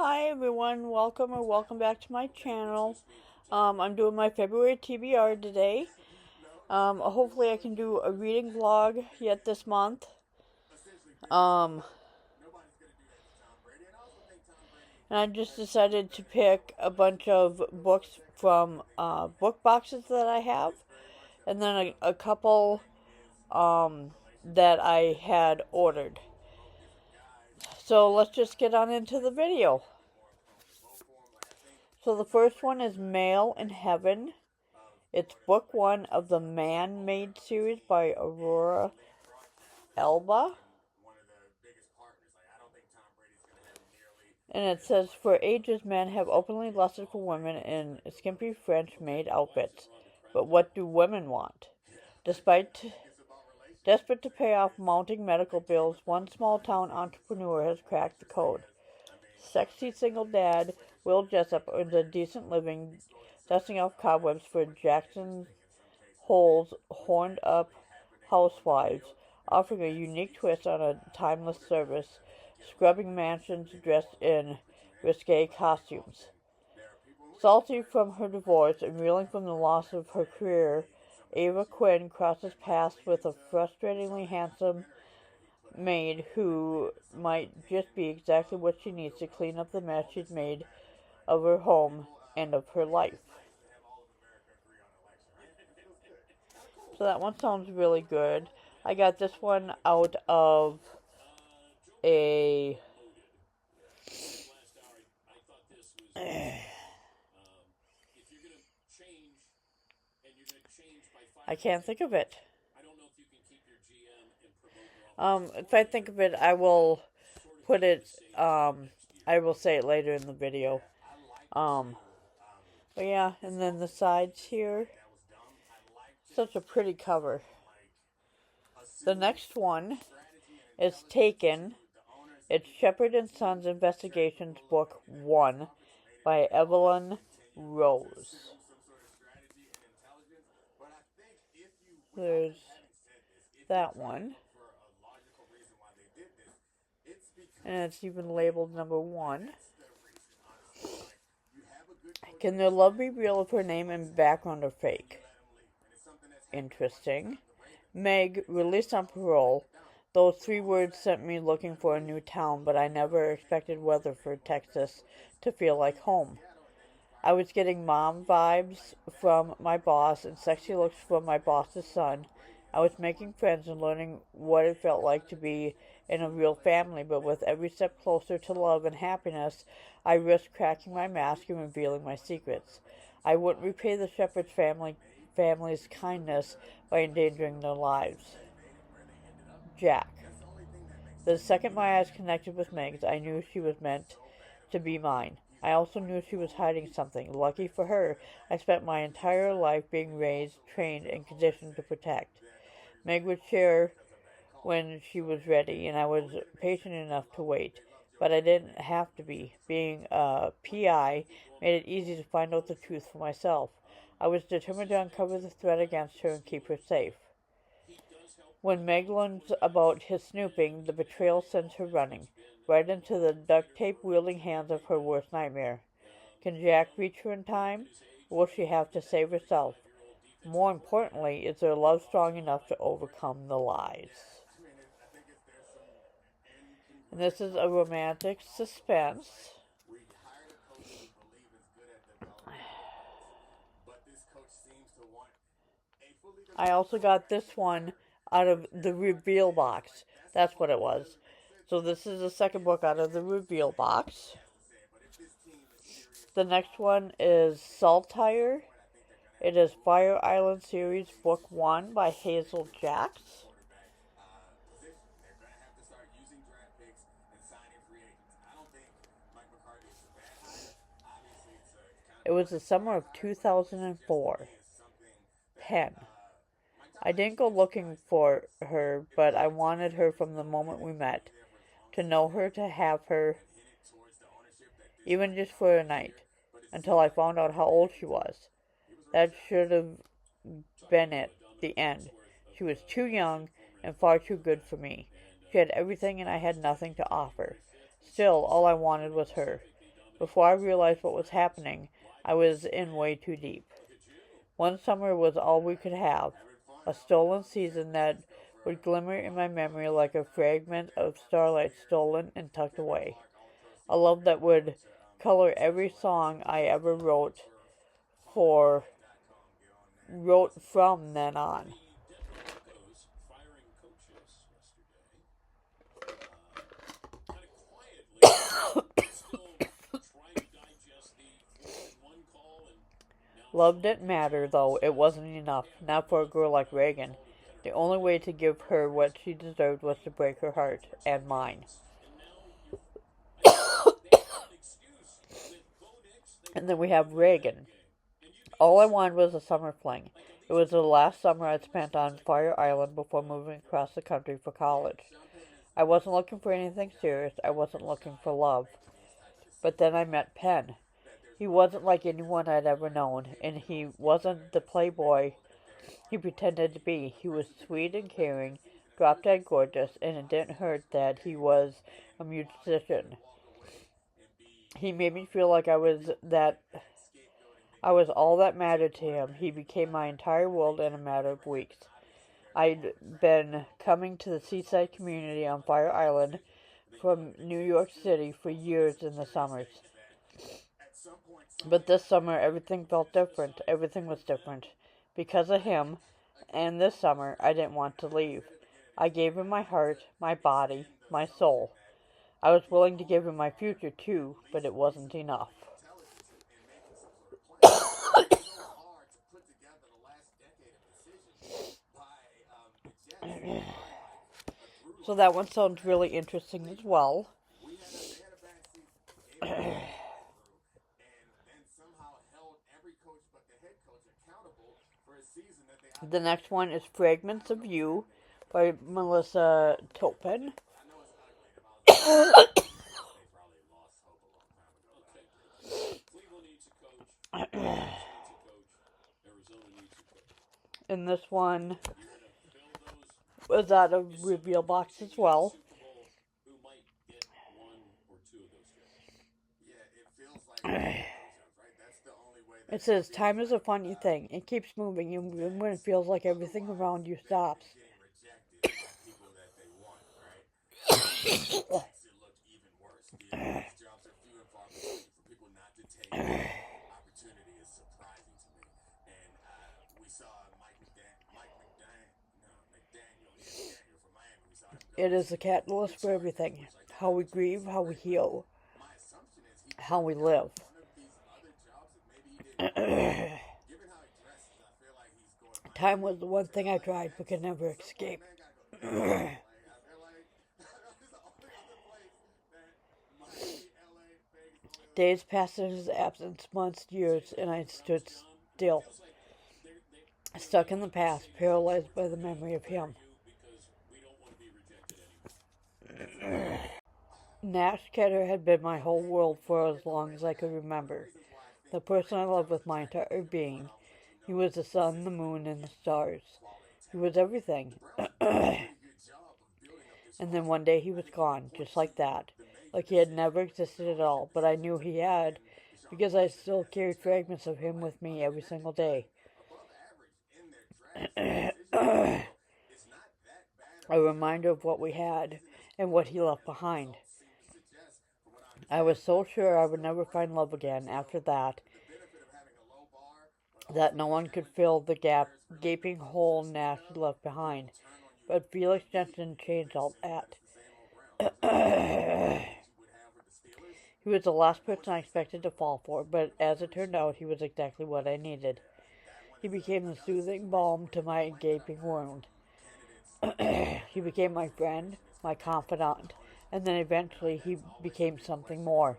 Hi everyone, welcome back to my channel. I'm doing my February TBR today. Hopefully I can do a reading vlog yet this month. Um, and I just decided to pick a bunch of books from book boxes that I have, and then a couple that I had ordered. So let's just get on into the video. So the first one is Mail in Heaven. It's book one of the Man-Made series by Aurora Elba. And it says, for ages men have openly lusted for women in skimpy French-made outfits. But what do women want? Desperate to pay off mounting medical bills, one small-town entrepreneur has cracked the code. Sexy single dad Will Jessup earns a decent living dusting off cobwebs for Jackson Hole's horned-up housewives, offering a unique twist on a timeless service, scrubbing mansions dressed in risque costumes. Salty from her divorce and reeling from the loss of her career, Ava Quinn crosses paths with a frustratingly handsome maid who might just be exactly what she needs to clean up the mess she's made of her home and of her life. So that one sounds really good. I got this one out of a I can't think of it. If I think of it, I will put it, I will say it later in the video. But yeah, and then the sides here. Such a pretty cover. The next one is Taken. It's Shepherd and Sons Investigations Book 1 by Evelyn Rose. There's that one. And it's even labeled number 1. Can their love be real if her name and background are fake? Interesting. Meg, released on parole. Those 3 words sent me looking for a new town, but I never expected Weatherford, Texas, to feel like home. I was getting mom vibes from my boss and sexy looks from my boss's son. I was making friends and learning what it felt like to be in a real family, but with every step closer to love and happiness, I risked cracking my mask and revealing my secrets. I wouldn't repay the Shepherd's family's kindness by endangering their lives. Jack. The second my eyes connected with Meg's, I knew she was meant to be mine. I also knew she was hiding something. Lucky for her, I spent my entire life being raised, trained, and conditioned to protect. Meg would share when she was ready, and I was patient enough to wait. But I didn't have to be. Being a PI made it easy to find out the truth for myself. I was determined to uncover the threat against her and keep her safe. When Meg learns about his snooping, the betrayal sends her running, right into the duct-tape-wielding hands of her worst nightmare. Can Jack reach her in time? Or will she have to save herself? More importantly, is their love strong enough to overcome the lies? And this is a romantic suspense. I also got this one out of the reveal box. That's what it was. So this is the second book out of the reveal box. The next one is Saltire. It is Fire Island Series Book 1 by Hazel Jacks. It was the summer of 2004. Pen. I didn't go looking for her, but I wanted her from the moment we met. To know her, to have her, even just for a night, until I found out how old she was. That should have been it, the end. She was too young and far too good for me. She had everything and I had nothing to offer. Still, all I wanted was her. Before I realized what was happening, I was in way too deep. One summer was all we could have, a stolen season that would glimmer in my memory like a fragment of starlight stolen and tucked away. A love that would color every song I ever for wrote from then on. Love didn't matter, though. It wasn't enough. Not for a girl like Reagan. The only way to give her what she deserved was to break her heart, and mine. And then we have Reagan. All I wanted was a summer fling. It was the last summer I'd spent on Fire Island before moving across the country for college. I wasn't looking for anything serious. I wasn't looking for love. But then I met Penn. He wasn't like anyone I'd ever known, and he wasn't the playboy he pretended to be. He was sweet and caring, drop-dead gorgeous, and it didn't hurt that he was a musician. He made me feel like I was all that mattered to him. He became my entire world in a matter of weeks. I'd been coming to the seaside community on Fire Island from New York City for years in the summers. But this summer, everything felt different. Everything was different. Because of him, and this summer, I didn't want to leave. I gave him my heart, my body, my soul. I was willing to give him my future, too, but it wasn't enough. So that one sounds really interesting as well. The next one is Fragments of You by Melissa Topin. And this one was out of Reveal Box as well. It says, time is a funny thing. It keeps moving even when it feels like everything around you stops. It is the catalyst for everything. How we grieve, how we heal, how we live. Time was the one thing I tried but could never escape. Days passed in his absence, months, years, and I stood still, stuck in the past, paralyzed by the memory of him. Nash Ketter had been my whole world for as long as I could remember. The person I loved with my entire being. He was the sun, the moon, and the stars. He was everything. And then one day he was gone, just like that. Like he had never existed at all. But I knew he had, because I still carried fragments of him with me every single day. A reminder of what we had and what he left behind. I was so sure I would never find love again after that no one could fill the gaping hole Nash had left behind. But Felix Jensen changed all that. He was the last person I expected to fall for, but as it turned out, he was exactly what I needed. He became the soothing balm to my gaping wound. He became my friend, my confidant, and then eventually he became something more.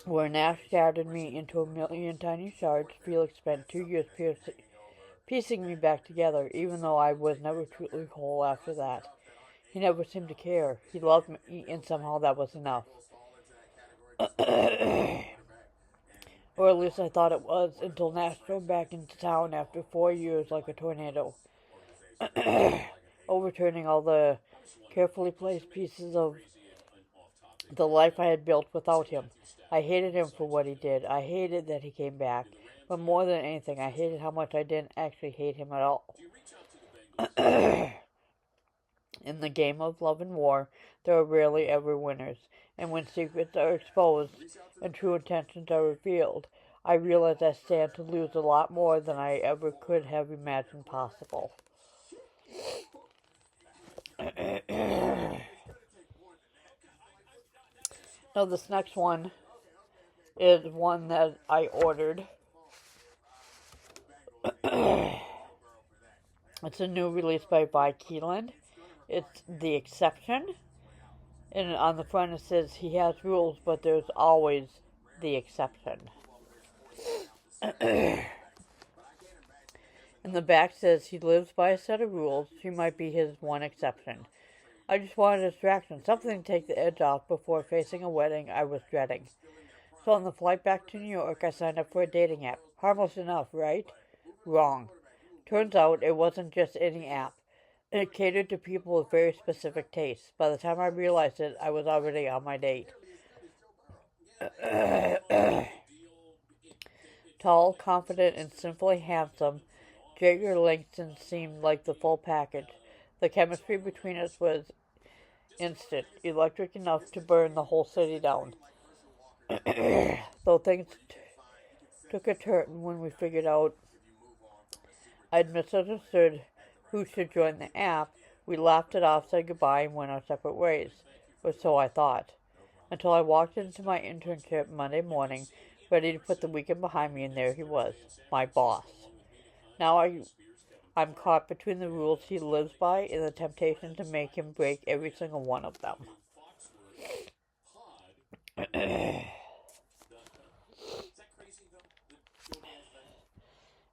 Where Nash shattered me into a million tiny shards, Felix spent 2 years piecing me back together, even though I was never truly whole after that. He never seemed to care. He loved me, and somehow that was enough. Or at least I thought it was, until Nash drove back into town after 4 years like a tornado, overturning all the carefully placed pieces of the life I had built without him. I hated him for what he did. I hated that he came back. But more than anything, I hated how much I didn't actually hate him at all. In the game of love and war, there are rarely ever winners. And when secrets are exposed and true intentions are revealed, I realize I stand to lose a lot more than I ever could have imagined possible. Now, this next one is one that I ordered. It's a new release by Vi Keeland. It's The Exception. And on the front it says he has rules, but there's always the exception. And the back says he lives by a set of rules. She might be his one exception. I just wanted a distraction, something to take the edge off before facing a wedding I was dreading. So on the flight back to New York, I signed up for a dating app. Harmless enough, right? Wrong. Turns out it wasn't just any app. It catered to people with very specific tastes. By the time I realized it, I was already on my date. Tall, confident, and simply handsome, Jagger Langston seemed like the full package. The chemistry between us was instant, electric enough to burn the whole city down. Though things took a turn when we figured out I'd misunderstood who should join the app, we laughed it off, said goodbye, and went our separate ways. Or so I thought. Until I walked into my internship Monday morning, ready to put the weekend behind me, and there he was, my boss. Now I'm caught between the rules he lives by and the temptation to make him break every single one of them.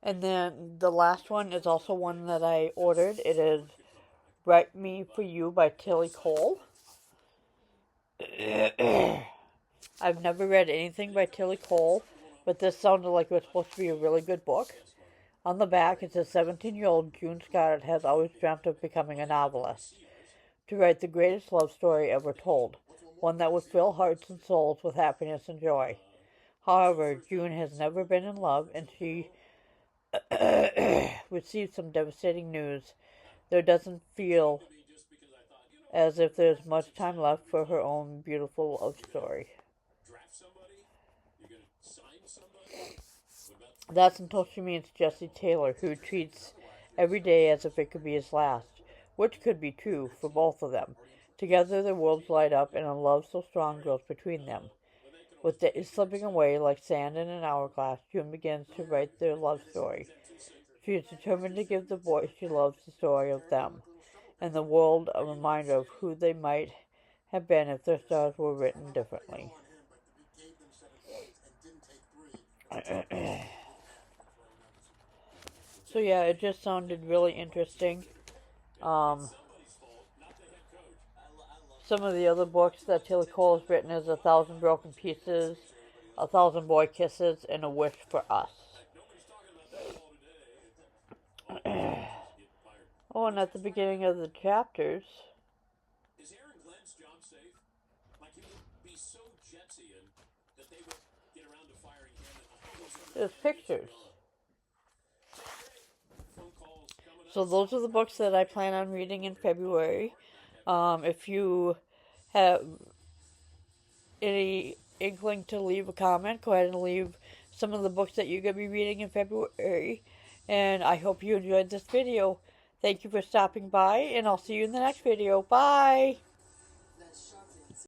And then the last one is also one that I ordered. It is Write Me For You by Tilly Cole. I've never read anything by Tilly Cole, but this sounded like it was supposed to be a really good book. On the back, it says 17-year-old June Scott has always dreamt of becoming a novelist, to write the greatest love story ever told, one that would fill hearts and souls with happiness and joy. However, June has never been in love, and she received some devastating news. There doesn't feel as if there's much time left for her own beautiful love story. That's until she meets Jesse Taylor, who treats every day as if it could be his last, which could be true for both of them. Together their worlds light up, and a love so strong grows between them. With days slipping away like sand in an hourglass, June begins to write their love story. She is determined to give the boy she loves the story of them, and the world a reminder of who they might have been if their stars were written differently. So yeah, it just sounded really interesting. Some of the other books that Tilly Cole has written is 1,000 Broken Pieces, 1,000 Boy Kisses, and A Wish for Us. Oh, and at the beginning of the chapters, there's pictures. So those are the books that I plan on reading in February. If you have any inkling to leave a comment, go ahead and leave some of the books that you're going to be reading in February. And I hope you enjoyed this video. Thank you for stopping by, and I'll see you in the next video. Bye!